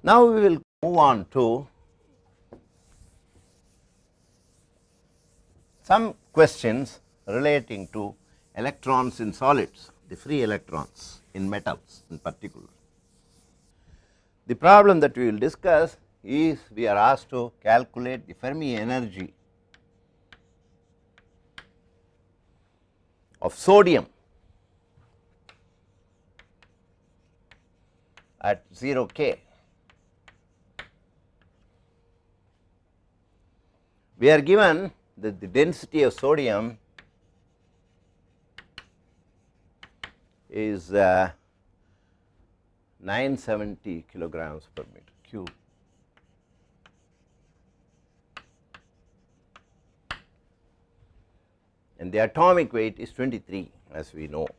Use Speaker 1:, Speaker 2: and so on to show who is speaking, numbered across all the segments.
Speaker 1: Now, we will move on to some questions relating to electrons in solids, the free electrons in metals in particular. The problem that we will discuss is we are asked to calculate the Fermi energy of sodium at 0 K. We are given that the density of sodium is 970 kilograms per meter cube. And the atomic weight is 23, as we know.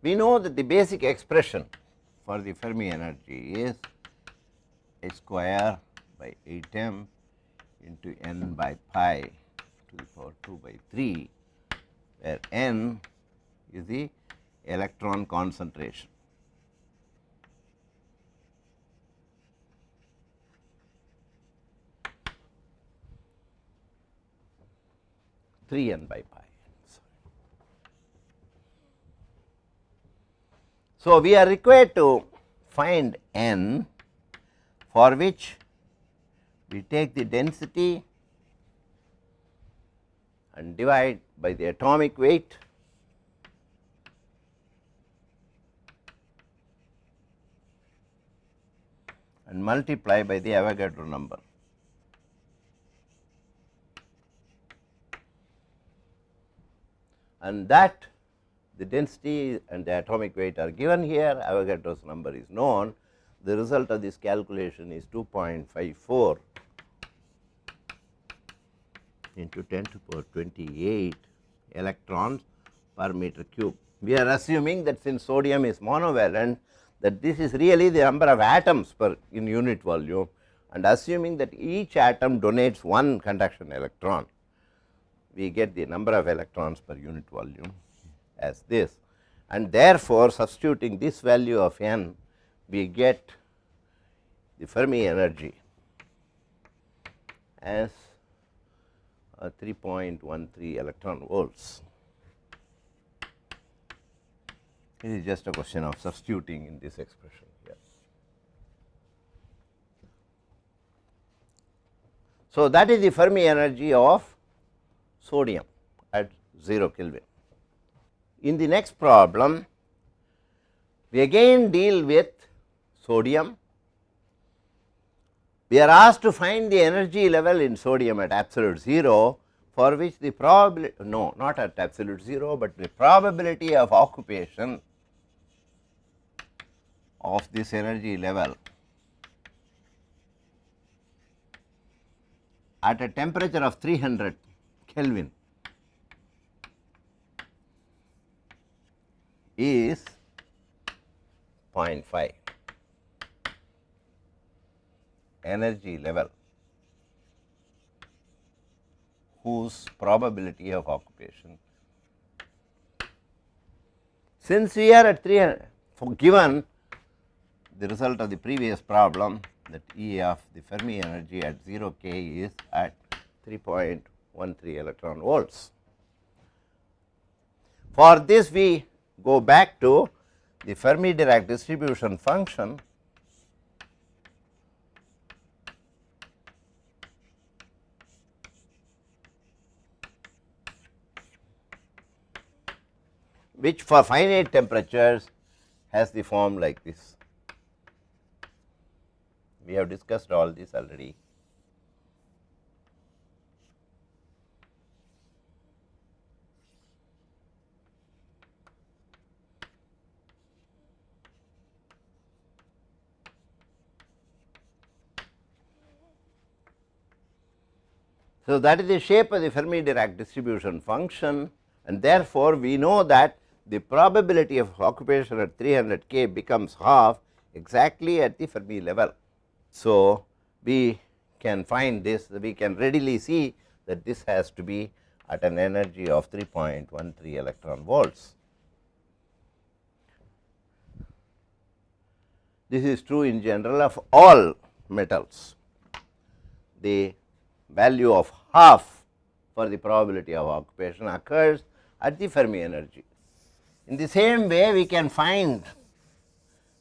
Speaker 1: We know that the basic expression for the Fermi energy is h square by 8m into n by pi to the power 2 by 3, where n is the electron concentration. Three n by pi. So, we are required to find n, for which we take the density and divide by the atomic weight and multiply by the Avogadro number. And that the density and the atomic weight are given here, Avogadro's number is known. The result of this calculation is 2.54 into 10 to the power 28 electrons per meter cube. We are assuming that since sodium is monovalent, that this is really the number of atoms per in unit volume, and assuming that each atom donates one conduction electron, we get the number of electrons per unit volume as this, and therefore, substituting this value of n, we get the Fermi energy as 3.13 electron volts. It is just a question of substituting in this expression here. So, that is the Fermi energy of sodium at 0 Kelvin. In the next problem, we again deal with sodium. We are asked to find the energy level in sodium at absolute 0, for which the probability, no, not at absolute 0, but the probability of occupation of this energy level at a temperature of 300 Kelvin is 0.5. Energy level whose probability of occupation. Since we are at 300, for given the result of the previous problem, that E of the Fermi energy at 0 K is at 3.13 electron volts. For this, we go back to the Fermi Dirac distribution function, which for finite temperatures has the form like this. We have discussed all this already. So, that is the shape of the Fermi Dirac distribution function, and therefore, we know that the probability of occupation at 300 K becomes half exactly at the Fermi level. So, we can find this, we can readily see that this has to be at an energy of 3.13 electron volts. This is true in general of all metals. The value of half for the probability of occupation occurs at the Fermi energy. In the same way, we can find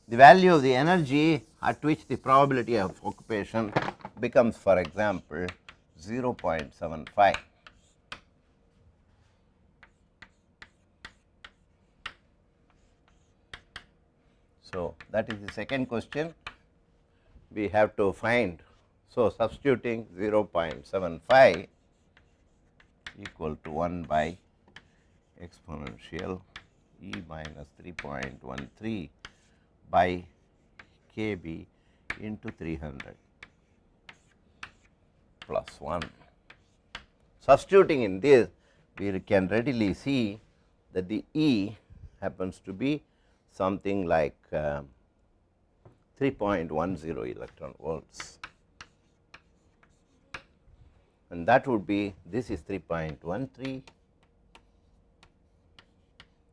Speaker 1: the value of the energy at which the probability of occupation becomes, for example, 0.75. So, that is the second question we have to find. So, substituting 0.75 equal to 1 by exponential e minus 3.13 by kb into 300 plus 1. Substituting in this, we can readily see that the E happens to be something like 3.10 electron volts, and that would be, this is 3.13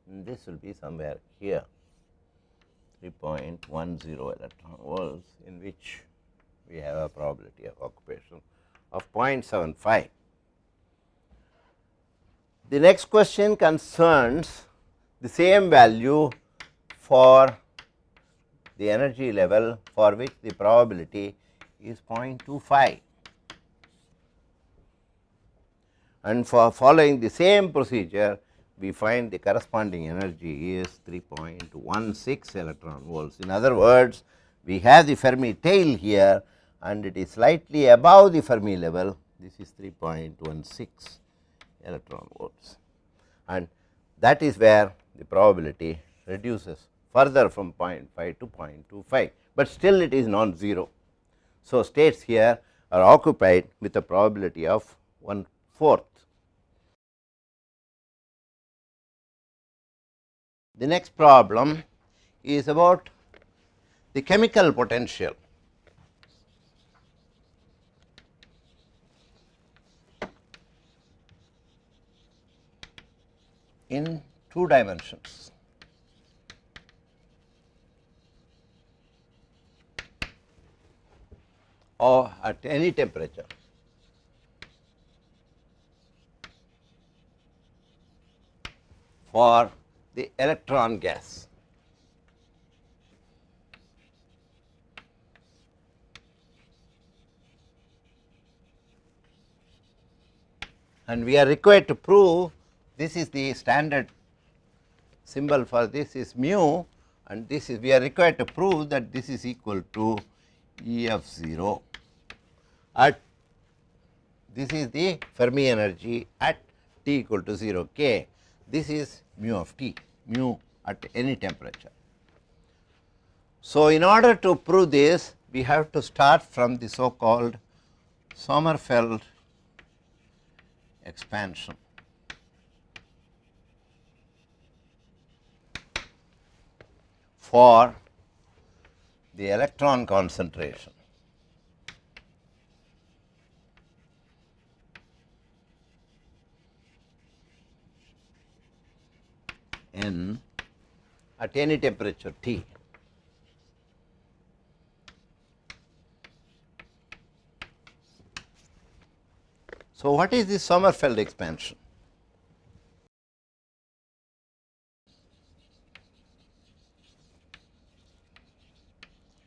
Speaker 1: and this will be somewhere here 3.10 electron volts, in which we have a probability of occupation of 0.75. The next question concerns the same value for the energy level for which the probability is 0.25, and for following the same procedure, we find the corresponding energy is 3.16 electron volts. In other words, we have the Fermi tail here and it is slightly above the Fermi level. This is 3.16 electron volts, and that is where the probability reduces further from 0.5 to 0.25, but still it is non-zero. So, states here are occupied with a probability of 1/4. The next problem is about the chemical potential. In 2 dimensions. Or at any temperature. For the electron gas. And we are required to prove, this is the standard symbol for this is mu, and this is, we are required to prove that this is equal to EF0 at, this is the Fermi energy at T equal to 0 K. This is mu of T, mu at any temperature. So, in order to prove this, we have to start from the so called Sommerfeld expansion. For the electron concentration. N at any temperature T. So, what is the Sommerfeld expansion?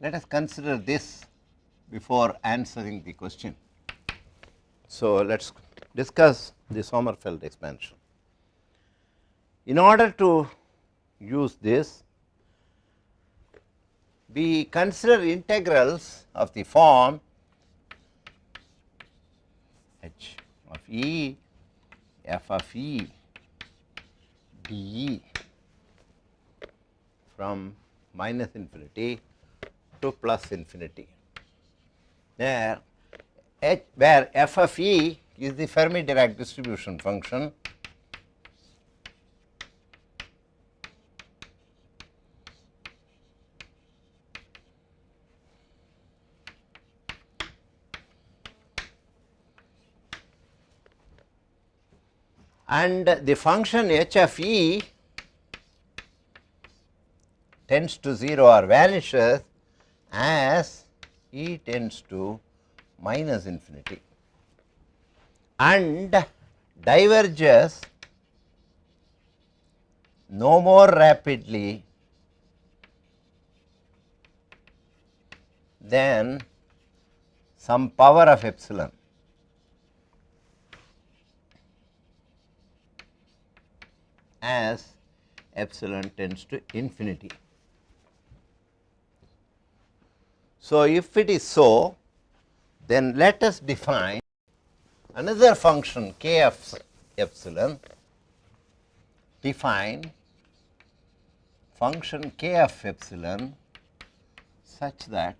Speaker 1: Let us consider this before answering the question. So, let us discuss the Sommerfeld expansion. In order to use this, we consider integrals of the form h of E, f of E, dE from minus infinity to plus infinity, where f of E is the Fermi Dirac distribution function and the function h of e tends to 0 or vanishes as e tends to minus infinity and diverges no more rapidly than some power of epsilon as epsilon tends to infinity. So, if it is so, then let us define another function k of epsilon, define function k of epsilon such that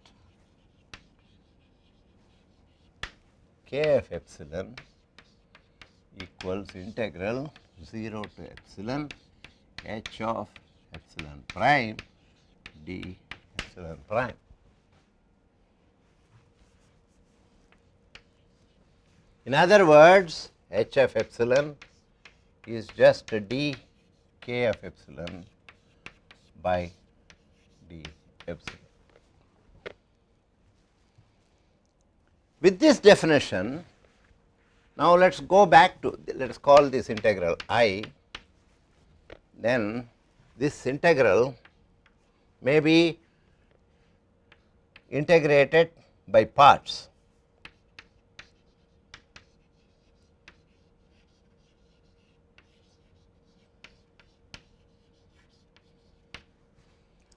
Speaker 1: k of epsilon equals integral 0 to epsilon h of epsilon prime d epsilon prime. In other words, h of epsilon is just d k of epsilon by d epsilon. With this definition, now let us go back to, let us call this integral I, then this integral may be integrated by parts.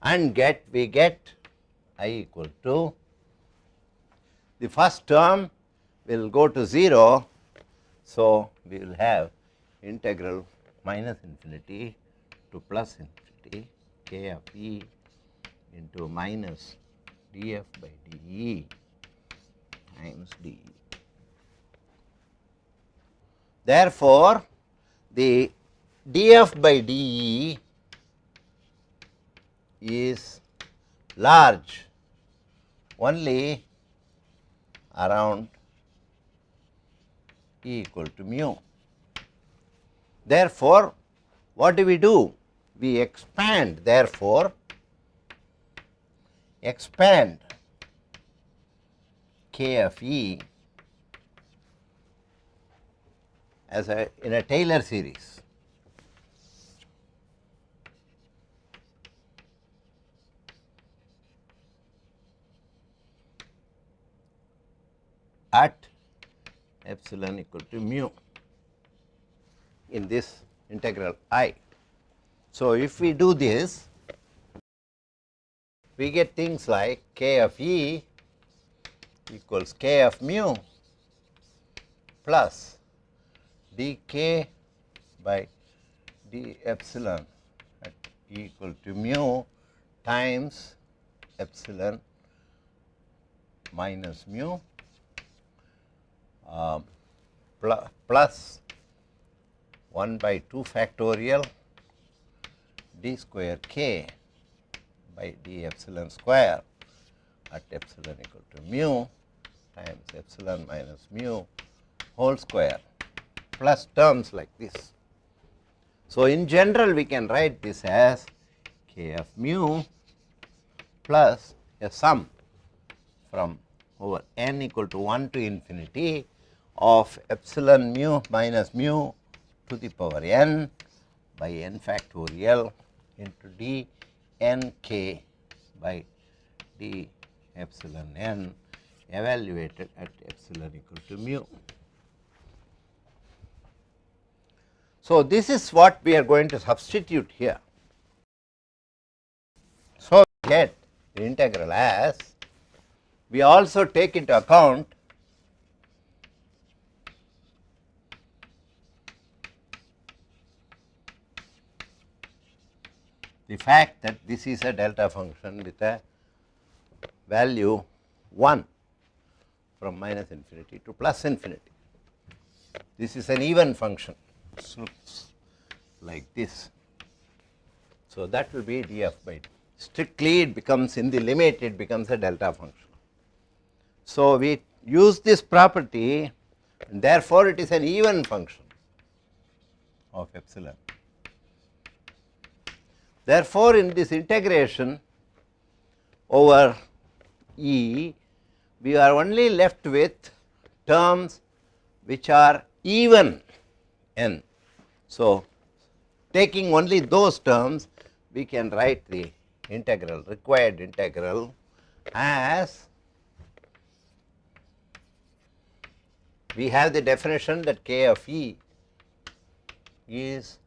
Speaker 1: And we get I equal to, the first term will go to 0. So, we will have integral minus infinity to plus infinity k of e into minus df by de times de. Therefore, the df by de is large only around e equal to mu. Therefore, what do? We expand, therefore, expand k of e as in a Taylor series. At epsilon equal to mu in this integral I. So, if we do this, we get things like k of e equals k of mu plus dk by d epsilon at e equal to mu times epsilon minus mu plus 1 by 2 factorial d square k by d epsilon square at epsilon equal to mu times epsilon minus mu whole square plus terms like this. So, in general we can write this as k of mu plus a sum from over n equal to 1 to infinity of epsilon mu minus mu to the power n by n factorial into d n k by d epsilon n evaluated at epsilon equal to mu. So, this is what we are going to substitute here. So, we get the integral as, we also take into account the fact that this is a delta function with a value 1 from minus infinity to plus infinity. This is an even function, so like this. So, that will be df by d. Strictly it becomes, in the limit it becomes a delta function. So, we use this property and therefore, it is an even function. of epsilon. Therefore, in this integration over E, we are only left with terms which are even n. So, taking only those terms, we can write the integral, required integral as, we have the definition that k of E is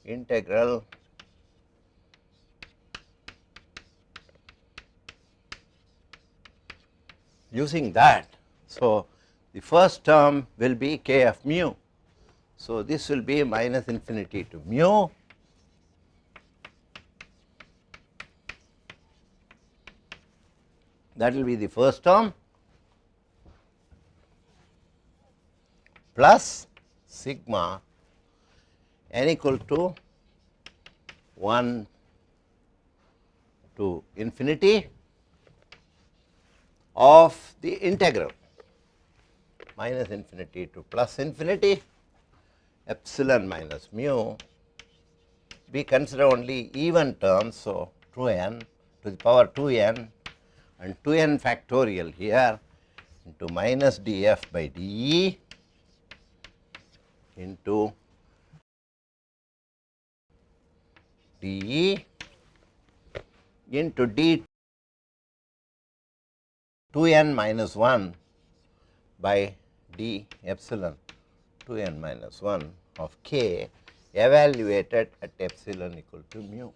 Speaker 1: integral using that. So, the first term will be k of mu. So, this will be minus infinity to mu that will be the first term plus sigma n equal to 1 to infinity of the integral minus infinity to plus infinity epsilon minus mu. We consider only even terms. So, 2n to the power 2n and 2n factorial here into minus df by de into de into d 2n minus 1 by d epsilon 2n minus 1 of k evaluated at epsilon equal to mu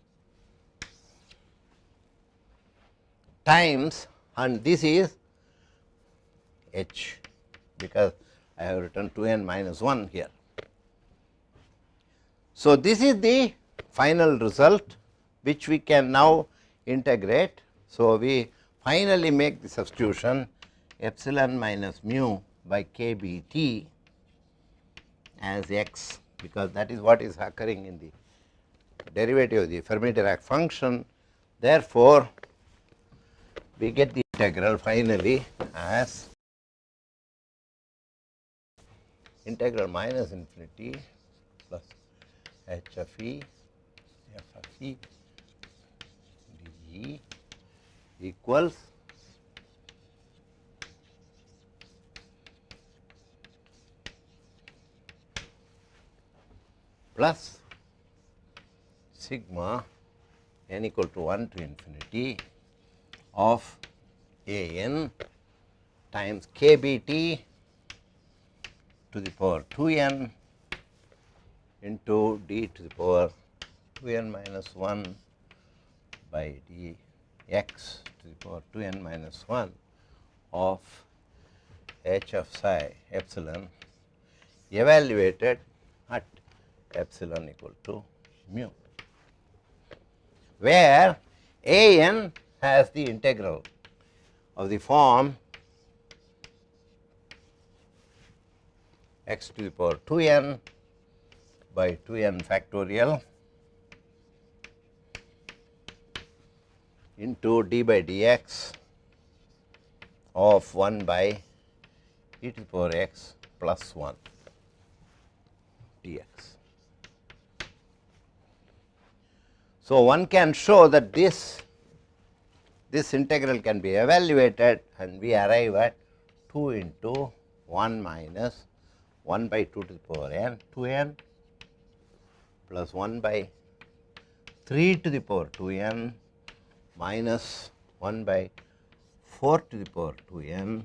Speaker 1: times, and this is h because I have written 2n minus 1 here. So, this is the final result which we can now integrate. So, we finally make the substitution epsilon minus mu by k b t as x, because that is what is occurring in the derivative of the Fermi-Dirac function. Therefore, we get the integral finally as integral minus infinity plus h of e f of e d equals plus sigma n equal to 1 to infinity of a n times k b t to the power 2n into d to the power 2n minus 1 by d x to the power 2n minus 1 of h of psi epsilon evaluated at epsilon equal to mu, where a n has the integral of the form x to the power 2n by 2n factorial into d by dx of 1 by e to the power x plus 1 dx. So, one can show that this integral can be evaluated, and we arrive at 2 into 1 minus 1 by 2 to the power n 2n plus 1 by 3 to the power 2n minus 1 by 4 to the power 2n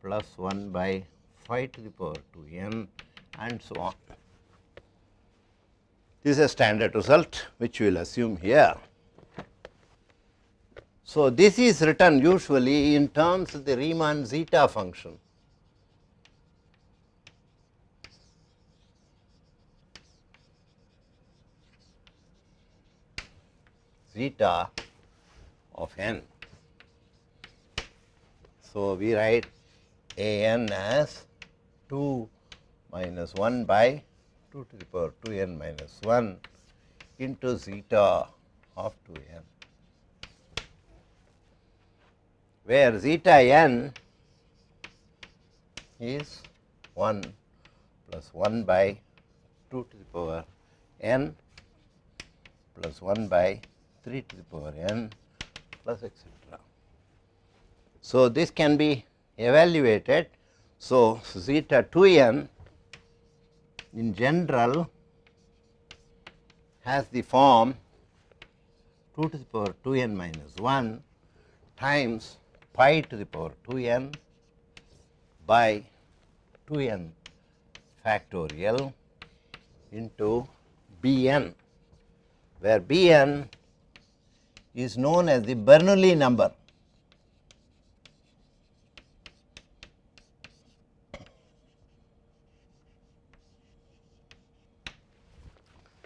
Speaker 1: plus 1 by 5 to the power 2n and so on. This is a standard result which we will assume here. So, this is written usually in terms of the Riemann zeta function. Zeta of n. So, we write a n as 2 minus 1 by 2 to the power 2n minus 1 into zeta of 2n, where zeta n is 1 plus 1 by 2 to the power n plus 1 by 3 to the power n plus etc. So, this can be evaluated. So, zeta 2n in general has the form 2 to the power 2n minus 1 times pi to the power 2n by 2n factorial into Bn, where Bn is known as the Bernoulli number.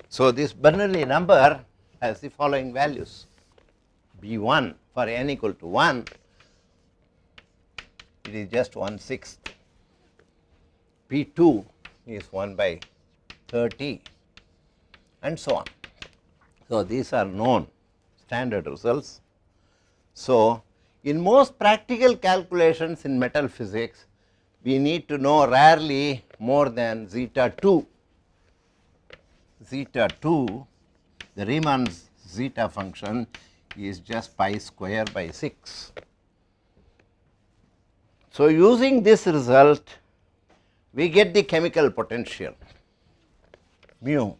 Speaker 1: So, this Bernoulli number has the following values: B1 for n equal to 1, it is just 1/6, P2 is 1 by 30 and so on. So, these are known standard results. So, in most practical calculations in metal physics, we need to know rarely more than zeta 2. Zeta 2, the Riemann's zeta function is just pi square by 6. So, using this result, we get the chemical potential mu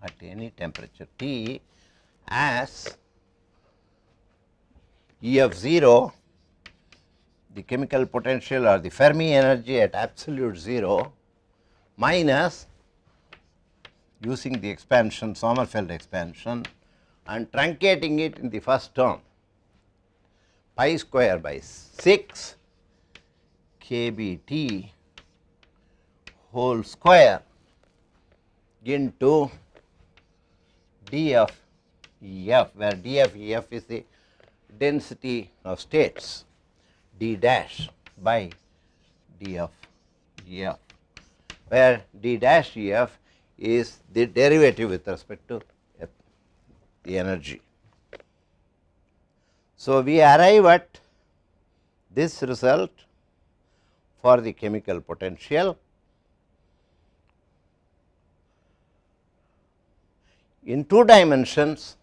Speaker 1: at any temperature T as E of 0, the chemical potential or the Fermi energy at absolute 0, minus, using the expansion, Sommerfeld expansion, and truncating it in the first term, pi square by 6 kBT whole square into d of Ef, where d of Ef is the density of states, d dash by d of Ef, where d dash Ef is the derivative with respect to the energy. So, we arrive at this result for the chemical potential. In 2 dimensions,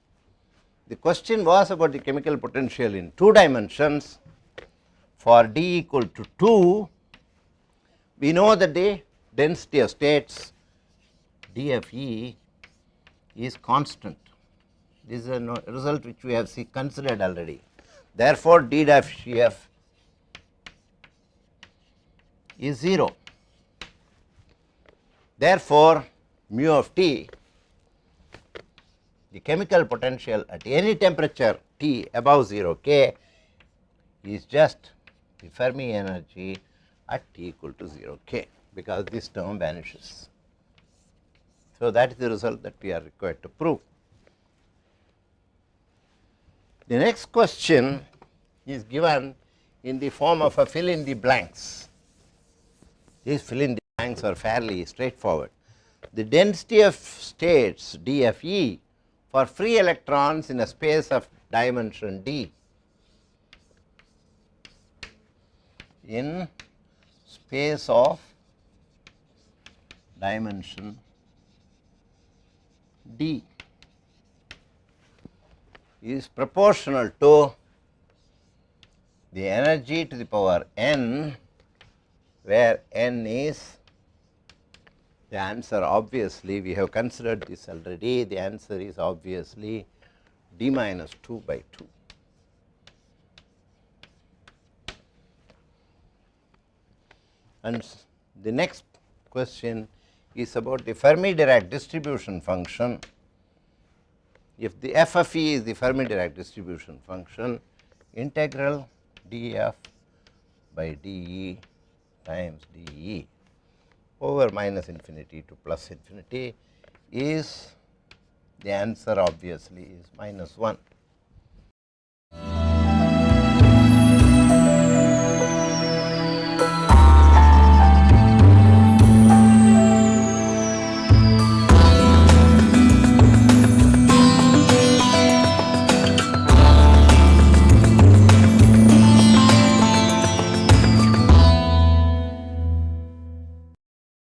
Speaker 1: the question was about the chemical potential in 2 dimensions. For d equal to 2, we know that the density of states d of E is constant. This is a result which we have considered already. Therefore, d dash F is 0. Therefore, mu of T, the chemical potential at any temperature T above 0 K, is just the Fermi energy at T equal to 0 K, because this term vanishes. So, that is the result that we are required to prove. The next question is given in the form of a fill in the blanks. These fill in the blanks are fairly straightforward. The density of states d of E for free electrons in a space of dimension d, in space of dimension d, is proportional to the energy to the power n, where n is the answer. Obviously, we have considered this already. The answer is obviously d minus 2 by 2. And the next question is about the Fermi-Dirac distribution function. If the f of E is the Fermi-Dirac distribution function, integral df by dE times dE over minus infinity to plus infinity is, the answer obviously is minus 1.